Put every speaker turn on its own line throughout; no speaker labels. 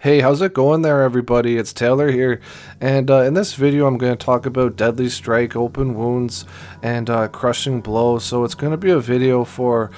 Hey, how's it going there, everybody? It's Taylor here, and in this video, I'm going to talk about Deadly Strike, Open Wounds, and Crushing Blow. So it's going to be a video for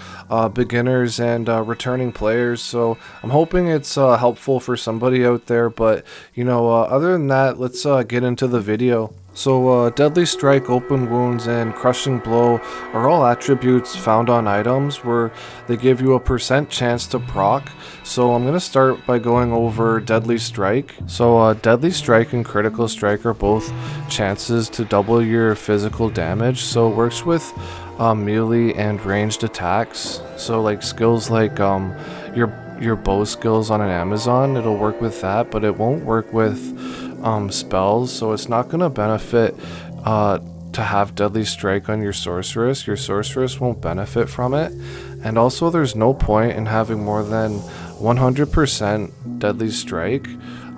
beginners and returning players. So I'm hoping it's helpful for somebody out there. But other than that, let's get into the video. So, Deadly Strike, Open Wounds, and Crushing Blow are all attributes found on items where they give you a % chance to proc. So I'm going to start by going over Deadly Strike. So Deadly Strike and Critical Strike are both chances to double your physical damage. So it works with melee and ranged attacks. So like skills like your bow skills on an Amazon, it'll work with that, but it won't work with spells, so it's not going to benefit to have Deadly Strike on your sorceress. Your sorceress won't benefit from it, and also there's no point in having more than 100% Deadly Strike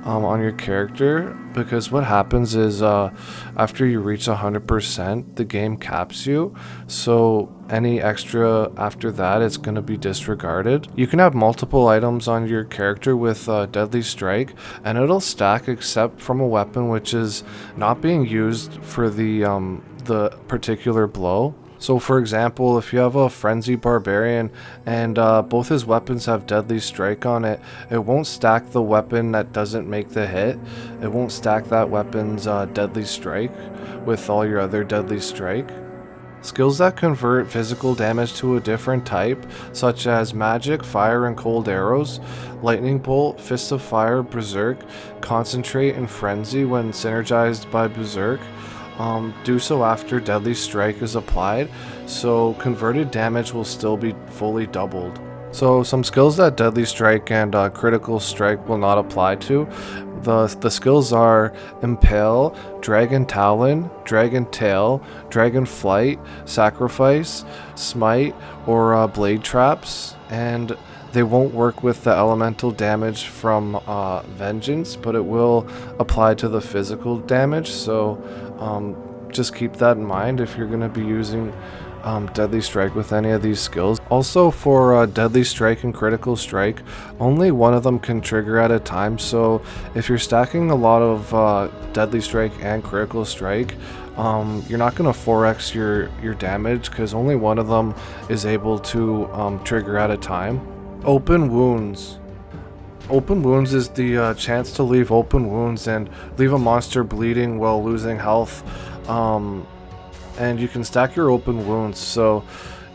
on your character, because what happens is after you reach 100%, the game caps you, so any extra after that it's going to be disregarded. You can have multiple items on your character with Deadly Strike, and it'll stack except from a weapon which is not being used for the particular blow. So for example, if you have a Frenzy Barbarian and both his weapons have Deadly Strike on it, it won't stack the weapon that doesn't make the hit. It won't stack that weapon's Deadly Strike with all your other Deadly Strike. Skills that convert physical damage to a different type, such as Magic, Fire, and Cold Arrows, Lightning Bolt, Fist of Fire, Berserk, Concentrate, and Frenzy when synergized by Berserk, do so after Deadly Strike is applied, so converted damage will still be fully doubled. So some skills that Deadly Strike and Critical Strike will not apply to. The skills are Impale, Dragon Talon, Dragon Tail, Dragon Flight, Sacrifice, Smite, or Blade Traps, and they won't work with the elemental damage from Vengeance, but it will apply to the physical damage, so just keep that in mind if you're going to be using Deadly Strike with any of these skills. Also for Deadly Strike and Critical Strike, only one of them can trigger at a time, so if you're stacking a lot of Deadly Strike and Critical Strike, you're not going to 4x your damage because only one of them is able to trigger at a time. Open Wounds. Open Wounds is the chance to leave open wounds and leave a monster bleeding while losing health. And you can stack your open wounds, so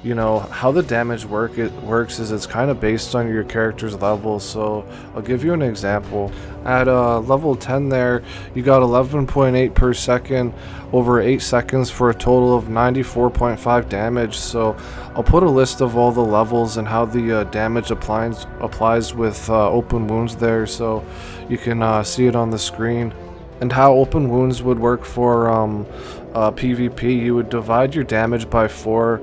how the damage works is it's kind of based on your character's level. So I'll give you an example. At level 10 there, you got 11.8 per second over 8 seconds for a total of 94.5 damage. So I'll put a list of all the levels and how the damage applies with open wounds there, so you can see it on the screen. And how open wounds would work for PvP, you would divide your damage by 4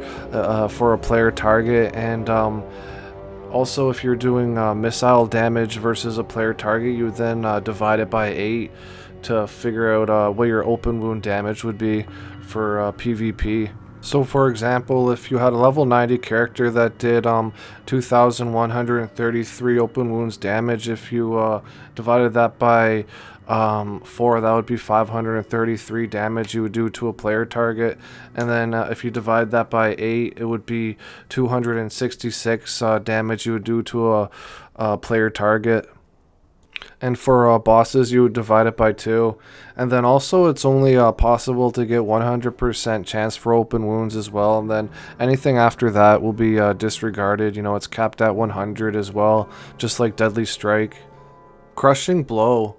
for a player target, and also if you're doing missile damage versus a player target, you would then divide it by 8 to figure out what your open wound damage would be for PvP. So for example, if you had a level 90 character that did 2,133 open wounds damage, if you divided that by 4, that would be 533 damage you would do to a player target, and then if you divide that by 8, it would be 266 damage you would do to a player target. And for bosses, you would divide it by 2. And then also it's only possible to get 100% chance for open wounds as well, and then anything after that will be disregarded. It's capped at 100 as well, just like Deadly Strike. Crushing Blow.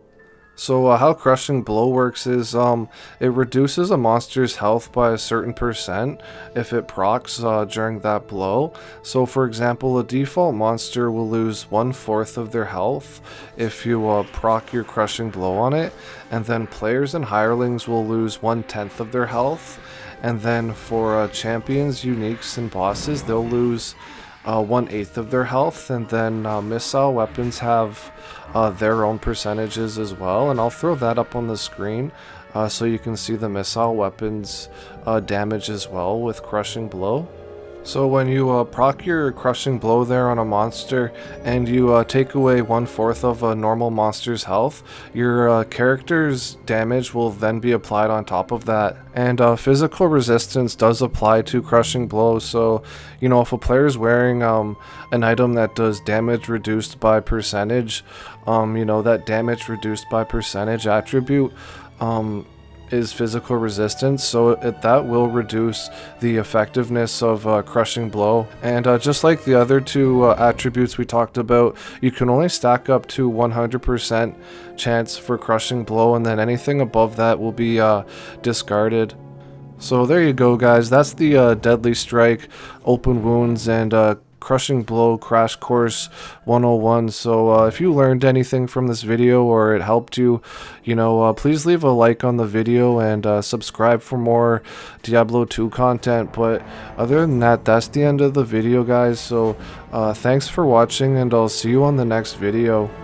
So how Crushing Blow works is it reduces a monster's health by a certain % if it procs during that blow. So for example, a default monster will lose 1/4 of their health if you proc your Crushing Blow on it, and then players and hirelings will lose 1/10 of their health, and then for champions, uniques, and bosses, they'll lose 1/8 of their health, and then missile weapons have their own percentages as well, and I'll throw that up on the screen so you can see the missile weapons damage as well with Crushing Blow. So when you proc your crushing blow there on a monster and you take away 1/4 of a normal monster's health, your character's damage will then be applied on top of that. And physical resistance does apply to crushing blow, so you know, if a player is wearing an item that does damage reduced by percentage, you know, that damage reduced by percentage attribute is physical resistance, so that will reduce the effectiveness of crushing blow. And just like the other two attributes we talked about, you can only stack up to 100% chance for crushing blow, and then anything above that will be discarded. So there you go, guys. That's the Deadly Strike, Open Wounds, and Crushing Blow Crash Course 101. So if you learned anything from this video or it helped you, you know, please leave a like on the video and subscribe for more Diablo 2 content. But other than that, that's the end of the video, guys. So thanks for watching, and I'll see you on the next video.